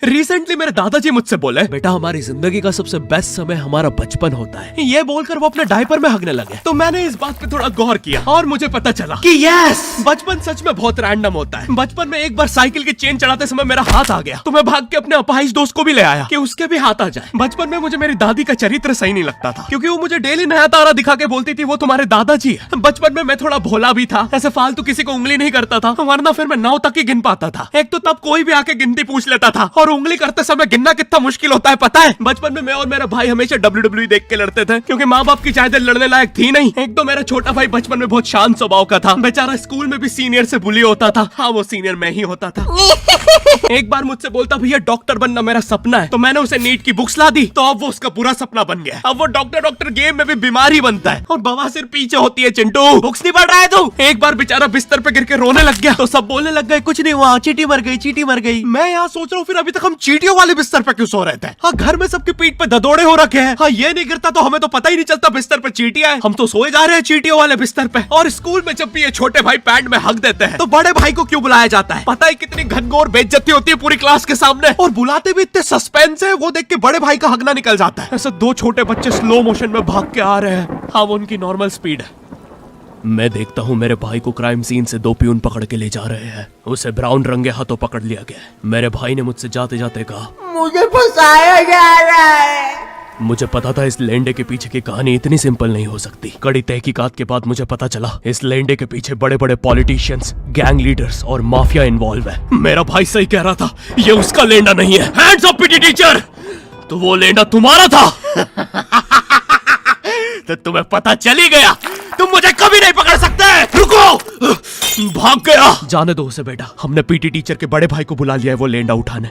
Recently मेरे दादाजी मुझसे बोले, बेटा हमारी जिंदगी का सबसे बेस्ट समय हमारा बचपन होता है। ये बोलकर वो अपने डायपर में हगने लगे। तो मैंने इस बात पे थोड़ा गौर किया और मुझे पता चला कि यस, बचपन सच में बहुत रैंडम होता है। बचपन में एक बार साइकिल की चेन चढ़ाते समय मेरा हाथ आ गया, तो मैं भाग के अपने अपाहिज दोस्त को भी ले आया कि उसके भी हाथ आ जाए। बचपन में मुझे मेरी दादी का चरित्र सही नहीं लगता था, क्योंकि वो मुझे डेली नया तारा दिखा के बोलती थी वो तुम्हारे दादाजी है। बचपन में मैं थोड़ा भोला भी था, ऐसे फालतू किसी को उंगली नहीं करता था, वरना फिर मैं 9 तक ही गिन पाता था। एक तो तब कोई भी आके गिनती पूछ लेता था, और उंगली करते समय गिनना कितना मुश्किल होता है पता है। बचपन में मैं और मेरा भाई हमेशा WWE देख के लड़ते थे, क्योंकि माँ बाप की जायदाद लड़ने लायक थी नहीं। एक तो मेरा छोटा भाई बचपन में बहुत शांत स्वभाव का था, बेचारा स्कूल में भी सीनियर से बुली होता था। हाँ, वो सीनियर मैं ही होता था। एक बार मुझसे बोलता, भैया डॉक्टर बनना मेरा सपना है। तो मैंने उसे नीट की बुक्स ला दी, तो अब वो उसका पूरा सपना बन गया। अब वो डॉक्टर गेम में भी बीमारी बनता है, और बवासीर पीछे होती है। चिंटू बुक्स नहीं पढ़ रहा है तू? एक बार बेचारा बिस्तर पे गिर के रोने लग गया, तो सब बोलने लग गए कुछ नहीं हुआ, चींटी मर गई, चींटी मर गई। मैं यहाँ सोच रहा हूँ फिर अभी तक हम चींटियों वाले बिस्तर पे क्यों सो रहे थे? हाँ, घर में सबकी पीठ पे ददोड़े हो रखे हैं। हाँ, ये नहीं गिरता तो हमें तो पता ही नहीं चलता बिस्तर पे चींटियां हैं। हम तो सोए जा रहे हैं चींटियों वाले बिस्तर पे। और स्कूल में जब भी ये छोटे भाई पैंट में हक देते हैं, तो बड़े भाई को क्यों बुलाया जाता है? पता है कितनी घनघोर बेइज्जती होती है पूरी क्लास के सामने, और बुलाते भी इतने सस्पेंस है, वो देख के बड़े भाई का हगना निकल जाता है। ऐसे 2 छोटे बच्चे स्लो मोशन में भाग के आ रहे हैं। हाँ, वो उनकी नॉर्मल स्पीड है। मैं देखता हूँ मेरे भाई को क्राइम सीन से 2 पियून पकड़ के ले जा रहे हैं। उसे ब्राउन रंगे हाथों पकड़ लिया गया। मेरे भाई ने मुझसे जाते जाते कहा, मुझे फंसाया जा रहा है। मुझे पता था इस लेंडे के पीछे की कहानी इतनी सिंपल नहीं हो सकती। कड़ी तहकीकात के बाद मुझे पता चला इस लेंडे के पीछे बड़े बड़े पॉलिटिशियंस, गैंग लीडर्स और माफिया इन्वॉल्व है। मेरा भाई सही कह रहा था, ये उसका लेंडा नहीं है। हैंड्स अप पीटी टीचर, तो वो लेंडा तुम्हारा था। तो तुम्हें पता चल ही गया, तुम मुझे कभी नहीं पकड़ सकते। रुको, भाग गया। जाने दो उसे बेटा, हमने पीटी टीचर के बड़े भाई को बुला लिया है वो लेंडा उठाने।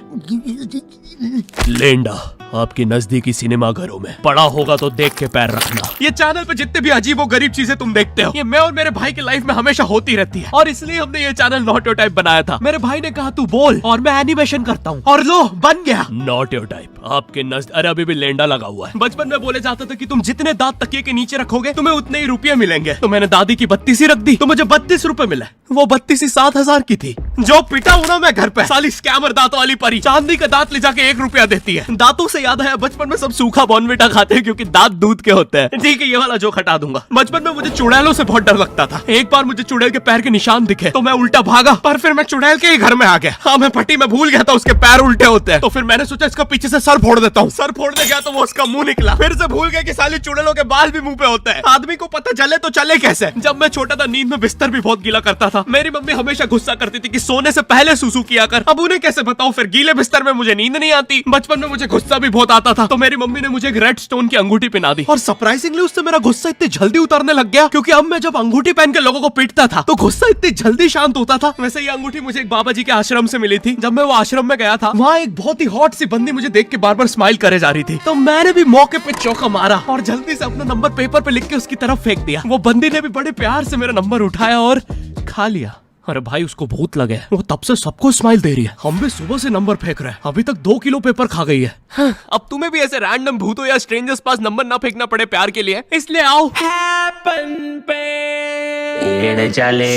लेंडा आपकी नजदीकी सिनेमा घरों में पड़ा होगा तो देख के पैर रखना। ये चैनल पे जितने भी अजीब और गरीब चीजें तुम देखते हो, ये मैं और मेरे भाई की लाइफ में हमेशा होती रहती है, और इसलिए हमने ये चैनल नॉट योर टाइप बनाया था। मेरे भाई ने कहा तू बोल और मैं एनिमेशन करता हूँ, और लो बन गया नॉट योर टाइप। आपके अरे अभी भी लेंडा लगा हुआ है। बचपन में बोले जाता था कि तुम जितने दांत तकिए के नीचे रखोगे तुम्हें उतने ही रुपये मिलेंगे। तो मैंने दादी की 32 रख दी, तो मुझे 32 रुपए मिले। वो 32 7,000 की थी। जो पिटा हूं ना मैं घर पे, साली स्कैमर दांतों वाली परी, चांदी का दांत ले जाके 1 रुपया देती है। दांतों से याद है, बचपन में सब सूखा बॉर्नविटा खाते हैं क्योंकि दांत दूध के होते हैं। ठीक है, ये वाला जोक हटा दूंगा। बचपन में मुझे चुड़ैलों से बहुत डर लगता था। एक बार मुझे चुड़ैल के पैर के निशान दिखे तो मैं उल्टा भागा, पर फिर मैं चुड़ैल के ही घर में आ गया। हाँ, मैं पट्टी में भूल गया था उसके पैर उल्टे होते हैं, तो फिर मैंने सोचा इसका पीछे से सर फोड़ देता हूँ। सर फोड़ने गया तो वो उसका मुंह निकला। फिर से भूल गया कि साली चुड़ैलों के बाल भी मुंह पे होते हैं। आदमी को पता चले तो चले कैसे। जब मैं छोटा था नींद में बिस्तर भी बहुत गीला करता था। मेरी मम्मी हमेशा गुस्सा करती थी कि सोने से पहले सुसु किया कर। अब उन्हें कैसे बताऊं, फिर गीले बिस्तर में मुझे नींद नहीं आती। बचपन में मुझे गुस्सा भी बहुत आता था, तो मेरी मम्मी ने मुझे एक रेड स्टोन की अंगूठी पहना दी, और सरप्राइजिंगली उससे मेरा गुस्सा इतनी जल्दी उतरने लग गया, क्योंकि अब मैं जब अंगूठी पहन के लोगों को पीटता था तो गुस्सा इतनी जल्दी शांत होता था। वैसे ये अंगूठी मुझे एक बाबा जी के आश्रम से मिली थी। जब मैं वो आश्रम में गया था, वहाँ एक बहुत ही हॉट सी बंदी मुझे देख के बार बार स्माइल करे जा रही थी, तो मैंने भी मौके पे चौका मारा और जल्दी से अपना नंबर पेपर पे लिख के उसकी तरफ फेंक दिया। वो बंदी ने भी बड़े प्यार से मेरा नंबर उठाया और खा लिया। अरे भाई, उसको भूत लगे, वो तब से सबको स्माइल दे रही है। हम भी सुबह से नंबर फेंक रहे हैं, अभी तक 2 किलो पेपर खा गई है। हाँ, अब तुम्हें भी ऐसे रैंडम भूतों या स्ट्रेंजर्स पास नंबर ना फेंकना पड़े प्यार के लिए, इसलिए आओ हैपन पे चले।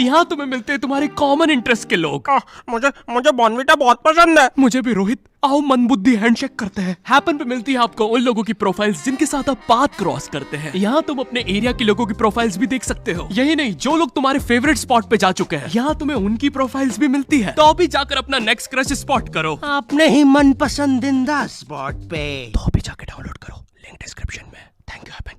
यहाँ तुम्हें मिलते हैं तुम्हारे कॉमन इंटरेस्ट के लोग। मुझे बॉर्नविटा बहुत पसंद है। मुझे भी रोहित। आओ मन बुद्धि हैंडशेक करते हैं। हैपन पे मिलती है आपको उन लोगों की प्रोफाइल्स जिनके साथ आप पाथ क्रॉस करते हैं। यहाँ तुम अपने एरिया के लोगों की प्रोफाइल्स भी देख सकते हो। यही नहीं, जो लोग तुम्हारे फेवरेट स्पॉट पे जा चुके हैं, यहाँ तुम्हें उनकी प्रोफाइल्स भी मिलती है। तो अभी जाकर अपना नेक्स्ट क्रश स्पॉट करो अपने ही मन पसंदीदा स्पॉट पे। तो अभी जाकर डाउनलोड करो, लिंक डिस्क्रिप्शन में। Thank you happen.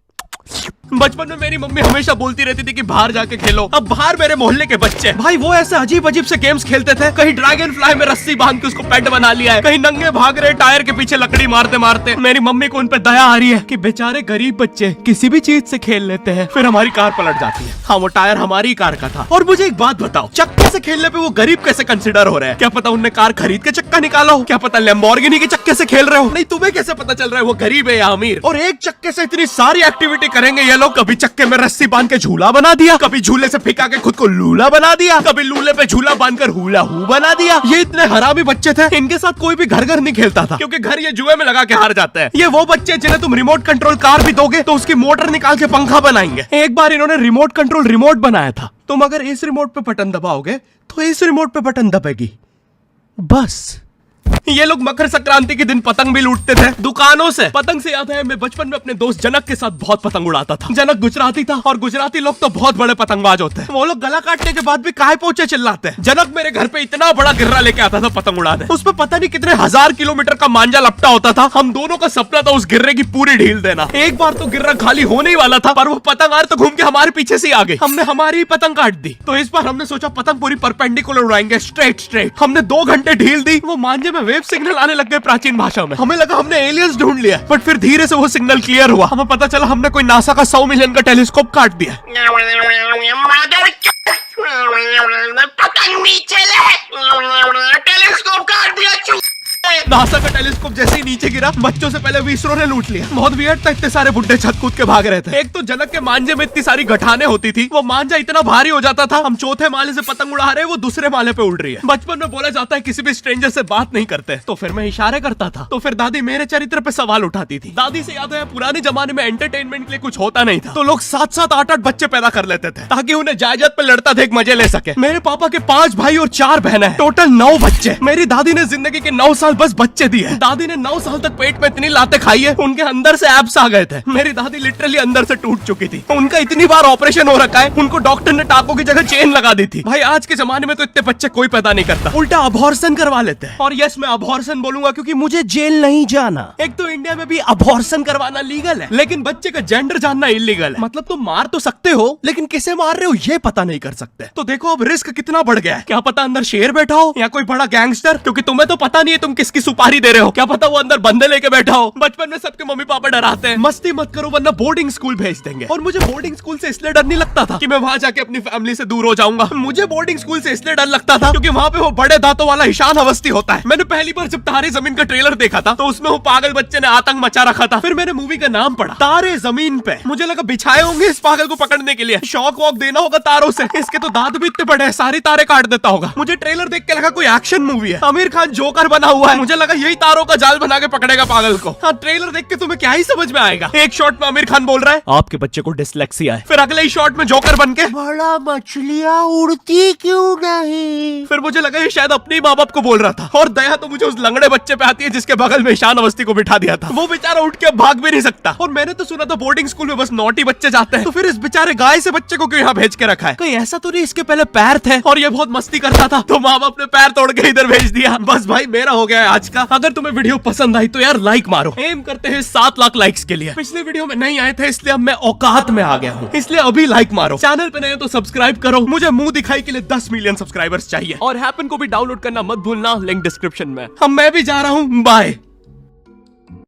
बचपन में मेरी मम्मी हमेशा बोलती रहती थी कि बाहर जाके खेलो। अब बाहर मेरे मोहल्ले के बच्चे भाई वो ऐसे अजीब अजीब से गेम्स खेलते थे। कहीं ड्रैगन फ्लाई में रस्सी बांध के उसको पेट बना लिया है, कहीं नंगे भाग रहे टायर के पीछे लकड़ी मारते मारते। मेरी मम्मी को उन पे दया आ रही है कि बेचारे गरीब बच्चे किसी भी चीज से खेल लेते हैं, फिर हमारी कार पलट जाती है। हाँ, वो टायर हमारी कार का था। और मुझे एक बात बताओ, चक्के से खेलने पे वो गरीब कैसे कंसिडर हो रहे हैं? क्या पता उनने कार खरीद के चक्का निकाला हो, क्या पता लैम्बोर्गिनी के चक्के से खेल रहे हो। नहीं, तुम्हें कैसे पता चल रहा है वो गरीब है या अमीर? और एक चक्के से इतनी सारी एक्टिविटी करेंगे ये लोग। कभी चक्के में रस्सी बांध के झूला बना दिया, कभी झूले से फिका के खुद को लूला बना दिया, कभी लूले पे झूला बांधकर हुला हू बना दिया। ये इतने हरामी बच्चे थे, इनके साथ कोई भी घर नहीं खेलता था, क्योंकि घर ये जुए में लगा के हार जाते हैं। ये वो बच्चे जिन्हें तुम रिमोट कंट्रोल कार भी दोगे तो उसकी मोटर निकाल के पंखा बनाएंगे। एक बार इन्होंने रिमोट कंट्रोल रिमोट बनाया था। तुम अगर इस रिमोट पे बटन दबाओगे तो इस रिमोट पे बटन दबेगी, बस। ये लोग मकर संक्रांति के दिन पतंग भी लूटते थे दुकानों से। पतंग से याद है मैं बचपन में अपने दोस्त जनक के साथ बहुत पतंग उड़ाता था। जनक गुजराती था और गुजराती लोग तो बहुत बड़े पतंगबाज होते हैं। वो लोग गला काटने के बाद भी काहे पोचे चिल्लाते हैं। जनक मेरे घर पे इतना बड़ा गिर्रा लेके आता था पतंग उड़ाने। उस पर पता नहीं कितने 1000 किलोमीटर का मांझा लपटा होता था। हम दोनों का सपना था उस गिर्रे की पूरी ढील देना। एक बार तो गिर्रा खाली होने ही वाला था पर वो पतंग तो घूम के हमारे पीछे से आ गई। हमने हमारी ही पतंग काट दी। तो इस बार हमने सोचा पतंग पूरी परपेंडिकुलर उड़ाएंगे, स्ट्रेट। हमने 2 घंटे ढील दी। वो मांझे में वेव सिग्नल आने लग गए प्राचीन भाषा में। हमें लगा हमने एलियंस ढूंढ लिया, बट फिर धीरे से वो सिग्नल क्लियर हुआ। हमें पता चला हमने कोई नासा का 100 मिलियन का टेलीस्कोप काट दिया। पतंग नीचे ले, टेलीस्कोप काट दिया। नासा का टेलीस्कोप जैसे ही नीचे गिरा बच्चों से पहले विसरो ने लूट लिया। बहुत वियर्ड था, इतने सारे बुड्ढे छत कूद के भाग रहे थे। एक तो जनक के मांझे में इतनी सारी गठाने होती थी, वो मांझा इतना भारी हो जाता था। हम चौथे माले से पतंग उड़ा रहे, वो दूसरे माले पे उड़ रही है। बचपन में बोला जाता है किसी भी स्ट्रेंजर से बात नहीं करते, तो फिर मैं इशारे करता था। तो फिर दादी मेरे चरित्र पे सवाल उठाती थी। दादी से याद है पुराने जमाने में एंटरटेनमेंट के लिए कुछ होता नहीं था, तो लोग 7-7, 8-8 बच्चे पैदा कर लेते थे ताकि उन्हें जायदाद पे लड़ता देख मजे ले सके। मेरे पापा के 5 भाई और 4 बहनें हैं, टोटल 9 बच्चे। मेरी दादी ने जिंदगी के 9 साल बस बच्चे दिए। दादी ने 9 साल तक पेट में इतनी लातें खाई है, उनके अंदर से एब्स आ गए थे। मेरी दादी लिटरली अंदर से टूट चुकी थी। उनका इतनी बार ऑपरेशन हो रखा है, उनको डॉक्टर ने टाकों की जगह चेन लगा दी थी। भाई आज के जमाने में तो इतने बच्चे कोई पैदा नहीं करता, उल्टा अबॉर्शन करवा लेते हैं। और यस मैं अबॉर्शन बोलूंगा क्योंकि मुझे जेल नहीं जाना। एक तो इंडिया में भी अबॉर्शन करवाना लीगल है, लेकिन बच्चे का जेंडर जानना इलीगल है। मतलब तुम मार तो सकते हो, लेकिन किसे मार रहे हो ये पता नहीं कर सकते। तो देखो अब रिस्क कितना बढ़ गया है। क्या पता अंदर शेर बैठा हो या कोई बड़ा गैंगस्टर, क्योंकि तुम्हें तो पता नहीं है तुम किसकी सुपारी दे रहे हो। क्या पता वो अंदर बंदे लेके बैठा हो। बचपन में सबके मम्मी पापा डराते हैं मस्ती मत करो वरना बोर्डिंग स्कूल भेज देंगे। और मुझे बोर्डिंग स्कूल से इसलिए डर नहीं लगता था कि मैं वहां जाके अपनी फैमिली से दूर हो जाऊंगा। मुझे बोर्डिंग स्कूल से इसलिए डर लगता था क्योंकि वहां पे वो बड़े दांतों वाला ईशान अवस्थी होता है। मैंने पहली बार जब तारे जमीन का ट्रेलर देखा था तो उसमें वो पागल बच्चे ने आतंक मचा रखा था। फिर मैंने मूवी का नाम पढ़ा तारे जमीन पे। मुझे लगा बिछाए होंगे इस पागल को पकड़ने के लिए, शॉक वॉक देना होगा तारों से। इसके तो दांत भी इतने बड़े हैं, सारी तारे काट देता होगा। मुझे ट्रेलर देख के लगा कोई एक्शन मूवी है, आमिर खान जोकर बना हुआ है। मुझे लगा यही तारों का जाल बना के पकड़ेगा पागल को। हाँ ट्रेलर देख के तुम्हें क्या ही समझ में आएगा। एक शॉट में आमिर खान बोल रहा है आपके बच्चे को डिसलेक्सिया है, फिर अगले ही शॉट में जोकर बन के बड़ा मछलियां उड़ती क्यों नहीं। फिर मुझे लगा ये शायद अपने माँ बाप को बोल रहा था। और दया तो मुझे उस लंगड़े बच्चे पे आती है जिसके बगल में ईशान अवस्थी को बिठा दिया था। वो बेचारा उठ के भाग भी नहीं सकता। और मैंने तो सुना था बोर्डिंग स्कूल में बस नॉटी बच्चे जाते हैं, तो फिर इस बेचारे गाय से बच्चे को क्यों यहाँ भेज के रखा है। कहीं ऐसा तो नहीं इसके पहले पैर थे और ये बहुत मस्ती करता था तो माँ बाप ने पैर तोड़ के इधर भेज दिया। बस भाई मेरा हो गया है आज का। अगर तुम्हें वीडियो पसंद आई तो यार लाइक मारो। एम करते हैं 7 लाख लाइक्स के लिए। पिछले वीडियो में नहीं आए थे इसलिए अब मैं औकात में आ गया हूँ, इसलिए अभी लाइक मारो। चैनल पे नए हो तो सब्सक्राइब करो। मुझे मुंह दिखाई के लिए 10 मिलियन सब्सक्राइबर्स चाहिए। और हैपन को भी डाउनलोड करना मत भूलना, लिंक डिस्क्रिप्शन में। अब मैं भी जा रहा हूँ, बाय।